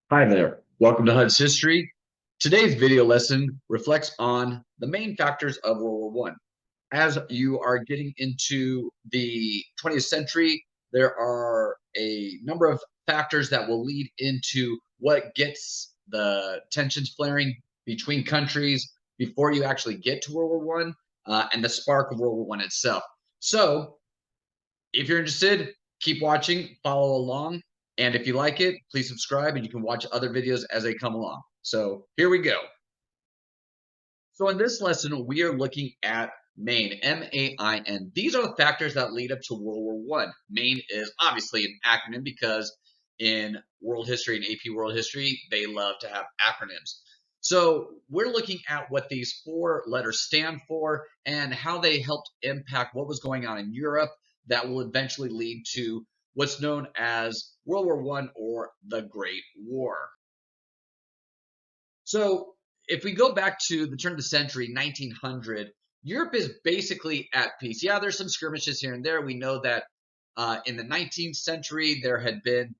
Hi there. Welcome to HUD's History. Today's video lesson reflects on the main factors of World War I. As you are getting into the 20th century, there are a number of factors that will lead into what gets the tensions flaring between countries before you actually get to World War I, and the spark of World War I itself. So, if you're interested, keep watching, follow along, and if you like it, please subscribe and you can watch other videos as they come along. So here we go. So in this lesson, we are looking at M.A.I.N, M-A-I-N. These are the factors that lead up to World War I. M.A.I.N is obviously an acronym because in world history and AP world history, they love to have acronyms. So we're looking at what these four letters stand for and how they helped impact what was going on in Europe that will eventually lead to what's known as World War I or the Great War. So if we go back to the turn of the century, 1900, Europe is basically at peace. Yeah, there's some skirmishes here and there. We know that in the 19th century, there had been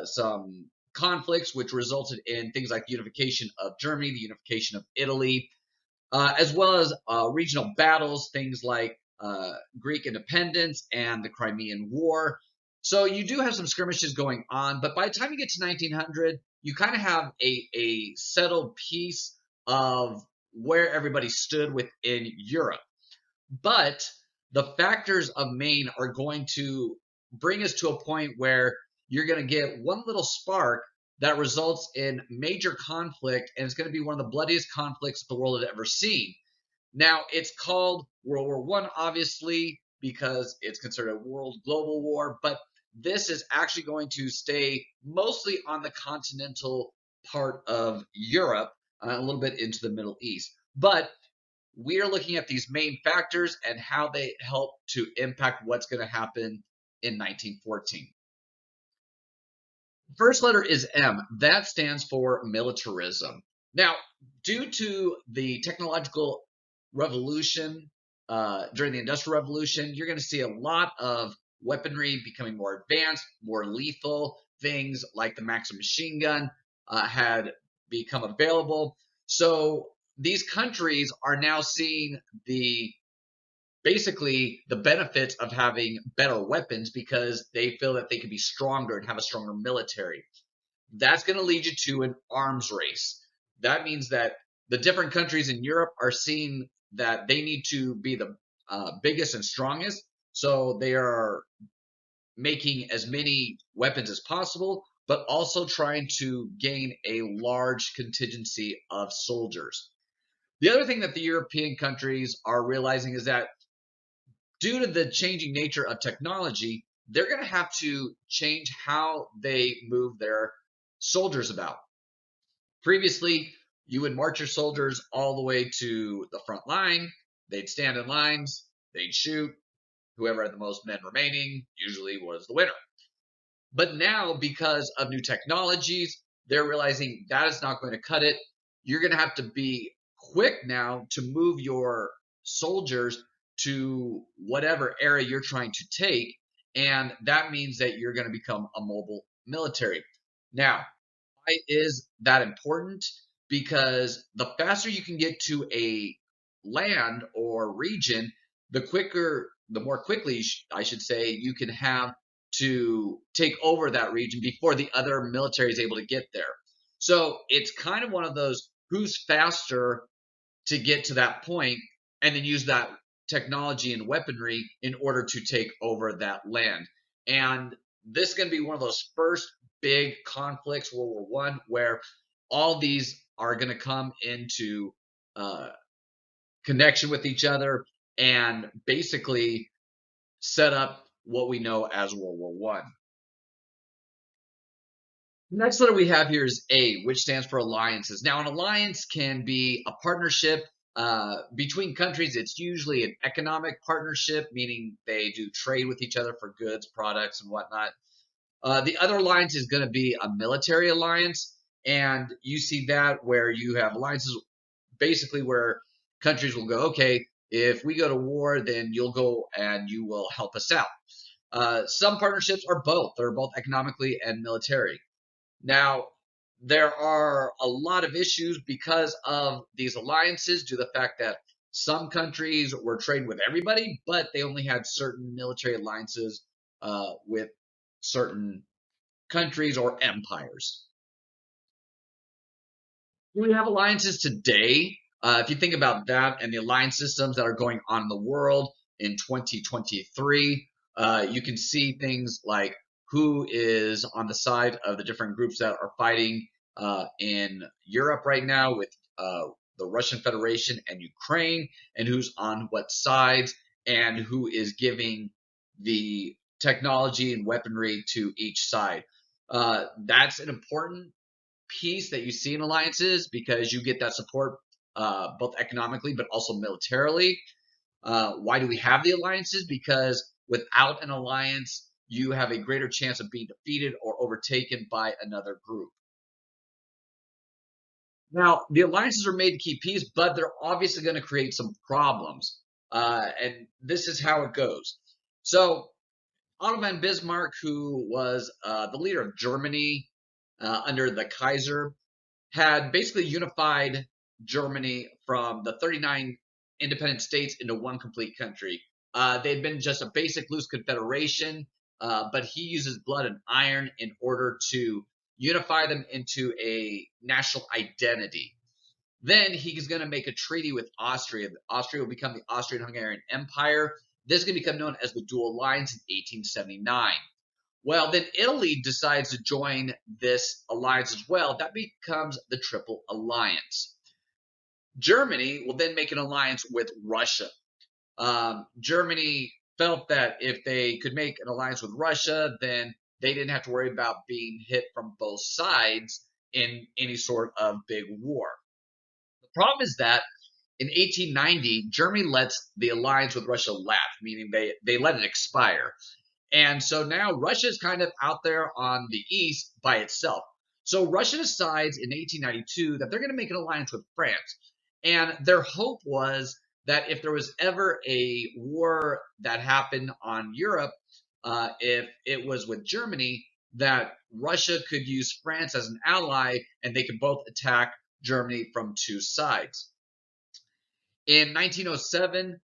some conflicts which resulted in things like the unification of Germany, the unification of Italy, as well as regional battles, things like Greek independence and the Crimean War. So you do have some skirmishes going on, but by the time you get to 1900, you kind of have a settled piece of where everybody stood within Europe. But the factors of M.A.I.N are going to bring us to a point where you're going to get one little spark that results in major conflict, and it's going to be one of the bloodiest conflicts the world had ever seen. Now, it's called World War I, obviously, because it's considered a world global war, but this is actually going to stay mostly on the continental part of Europe, a little bit into the Middle East. But we are looking at these main factors and how they help to impact what's going to happen in 1914. First letter is M. That stands for militarism. Now, due to the technological revolution during the Industrial Revolution, you're going to see a lot of weaponry becoming more advanced, more lethal. Things like the Maxim machine gun had become available. So these countries are now seeing basically the benefits of having better weapons because they feel that they can be stronger and have a stronger military. That's going to lead you to an arms race. That means that the different countries in Europe are seeing that they need to be the biggest and strongest. So they are making as many weapons as possible, but also trying to gain a large contingency of soldiers. The other thing that the European countries are realizing is that due to the changing nature of technology, they're going to have to change how they move their soldiers about. Previously, you would march your soldiers all the way to the front line. They'd stand in lines, they'd shoot. Whoever had the most men remaining usually was the winner. But now, because of new technologies, they're realizing that is not going to cut it. You're going to have to be quick now to move your soldiers to whatever area you're trying to take. And that means that you're going to become a mobile military. Now, why is that important? Because the faster you can get to a land or region, the more quickly, I should say, you can have to take over that region before the other military is able to get there. So it's kind of one of those who's faster to get to that point and then use that technology and weaponry in order to take over that land. And this is going to be one of those first big conflicts, World War I, where all these are going to come into connection with each other and basically set up what we know as World War I. The next letter we have here is A, which stands for alliances. Now, an alliance can be a partnership between countries. It's usually an economic partnership, meaning they do trade with each other for goods, products, and whatnot. The other alliance is going to be a military alliance, and you see that where you have alliances basically where countries will go, okay, if we go to war, then you'll go and you will help us out. Some partnerships are both. They're both economically and military. Now, there are a lot of issues because of these alliances, due to the fact that some countries were trading with everybody, but they only had certain military alliances with certain countries or empires. We have alliances today. If you think about that and the alliance systems that are going on in the world in 2023, you can see things like who is on the side of the different groups that are fighting in Europe right now with the Russian Federation and Ukraine, and who's on what sides, and who is giving the technology and weaponry to each side. That's an important piece that you see in alliances because you get that support both economically but also militarily. Why do we have the alliances? Because without an alliance, you have a greater chance of being defeated or overtaken by another group. Now, the alliances are made to keep peace, but they're obviously going to create some problems. And this is how it goes. So, Otto von Bismarck, who was the leader of Germany under the Kaiser, had basically unified Germany from the 39 independent states into one complete country. They'd been just a basic loose confederation, but he uses blood and iron in order to unify them into a national identity. Then he's going to make a treaty with Austria. Austria will become the Austrian-Hungarian Empire. This is going to become known as the Dual Alliance in 1879. Well, then Italy decides to join this alliance as well. That becomes the Triple Alliance. Germany will then make an alliance with Russia. Germany felt that if they could make an alliance with Russia, then they didn't have to worry about being hit from both sides in any sort of big war. The problem is that in 1890, Germany lets the alliance with Russia lapse, meaning they let it expire. And so now Russia is kind of out there on the east by itself. So Russia decides in 1892 that they're going to make an alliance with France. And their hope was that if there was ever a war that happened on Europe, if it was with Germany, that Russia could use France as an ally and they could both attack Germany from two sides. In 1907,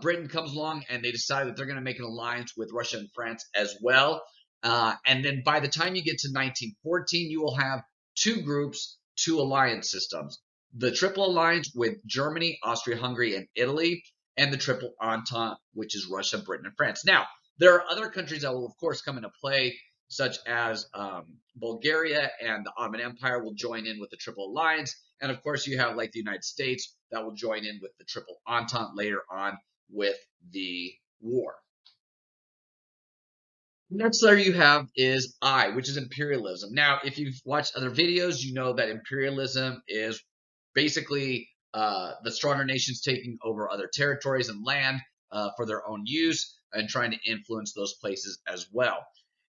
Britain comes along and they decide that they're going to make an alliance with Russia and France as well. And then by the time you get to 1914, you will have two groups, two alliance systems: the Triple Alliance with Germany, Austria, Hungary, and Italy, and the Triple Entente, which is Russia, Britain, and France. Now, there are other countries that will, of course, come into play, such as Bulgaria and the Ottoman Empire will join in with the Triple Alliance. And of course, you have like the United States that will join in with the Triple Entente later on with the war. Next letter you have is I, which is imperialism. Now, if you've watched other videos, you know that imperialism is basically the stronger nations taking over other territories and land for their own use and trying to influence those places as well.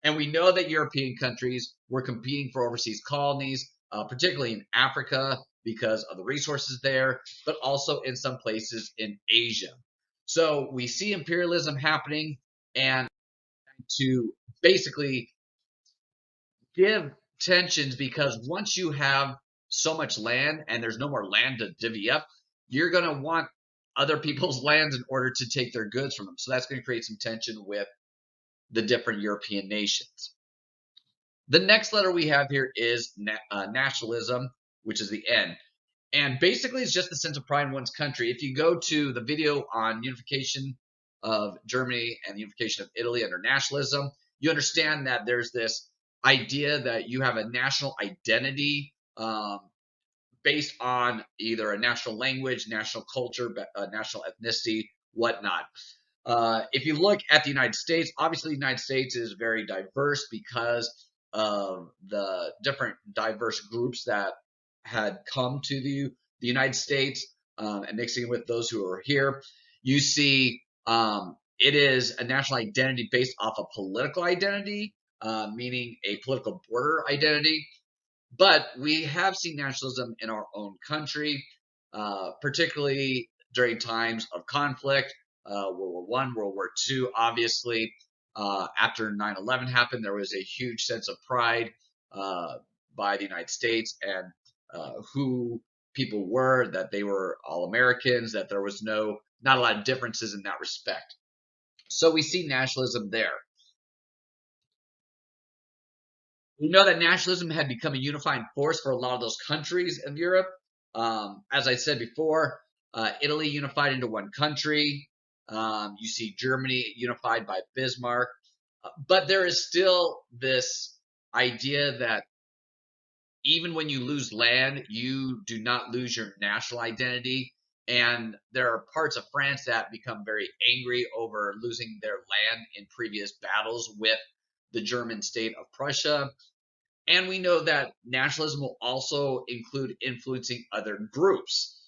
And we know that European countries were competing for overseas colonies, particularly in Africa because of the resources there, but also in some places in Asia. So we see imperialism happening, and to basically give tensions, because once you have so much land and there's no more land to divvy up, you're going to want other people's lands in order to take their goods from them. So that's going to create some tension with the different European nations. The next letter we have here is nationalism, which is the N. And basically, it's just the sense of pride in one's country. If you go to the video on unification of Germany and the unification of Italy under nationalism, you understand that there's this idea that you have a national identity based on either a national language, national culture, national ethnicity, whatnot. If you look at the United States, obviously the United States is very diverse because of the different diverse groups that had come to the United States and mixing with those who are here. You see, it is a national identity based off a political identity, meaning a political border identity. But we have seen nationalism in our own country, particularly during times of conflict, World War I, World War II, obviously. After 9/11 happened, there was a huge sense of pride uh, by the United States and who people were, that they were all Americans, that there was not a lot of differences in that respect. So we see nationalism there. We know that nationalism had become a unifying force for a lot of those countries of Europe. As I said before, Italy unified into one country. You see Germany unified by Bismarck. But there is still this idea that even when you lose land, you do not lose your national identity. And there are parts of France that become very angry over losing their land in previous battles with the German state of Prussia. And we know that nationalism will also include influencing other groups.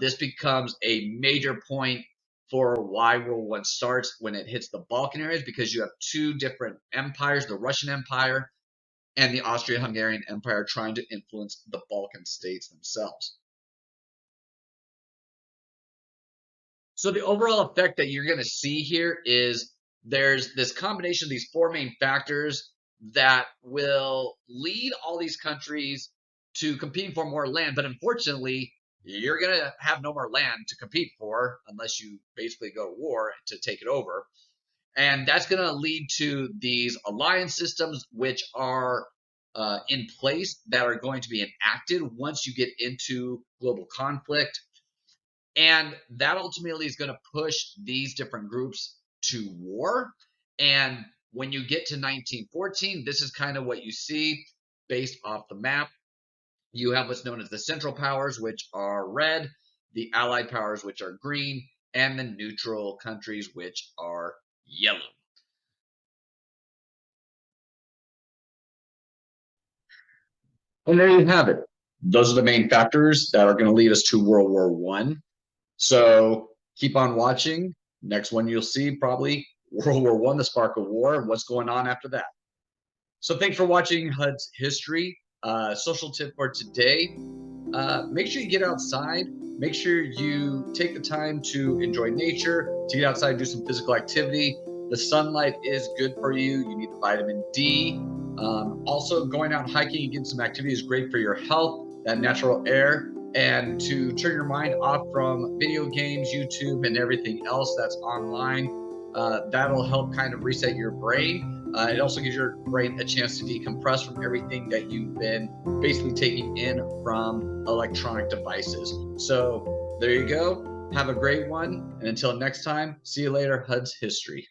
This becomes a major point for why World War I starts when it hits the Balkan areas, because you have two different empires, the Russian Empire and the Austro-Hungarian Empire, trying to influence the Balkan states themselves. So the overall effect that you're going to see here is there's this combination of these four main factors that will lead all these countries to competing for more land. But unfortunately, you're going to have no more land to compete for unless you basically go to war to take it over. And that's going to lead to these alliance systems, which are in place, that are going to be enacted once you get into global conflict. And that ultimately is going to push these different groups to war. And when you get to 1914, this is kind of what you see based off the map. You have what's known as the Central Powers, which are red, the Allied powers, which are green, and the neutral countries, which are yellow. And there you have it. Those are the main factors that are going to lead us to World War One. So keep on watching. Next one you'll see probably World War One, the spark of war, and what's going on after that. So thanks for watching HUD's history. Social tip for today: make sure you get outside. Make sure you take the time to enjoy nature, to get outside and do some physical activity. The sunlight is good for you. You need the vitamin D. Also, going out hiking and getting some activity is great for your health, that natural air, and to turn your mind off from video games, YouTube, and everything else that's online. That'll help kind of reset your brain. It also gives your brain a chance to decompress from everything that you've been basically taking in from electronic devices. So there you go. Have a great one. And until next time, see you later. HUD's History.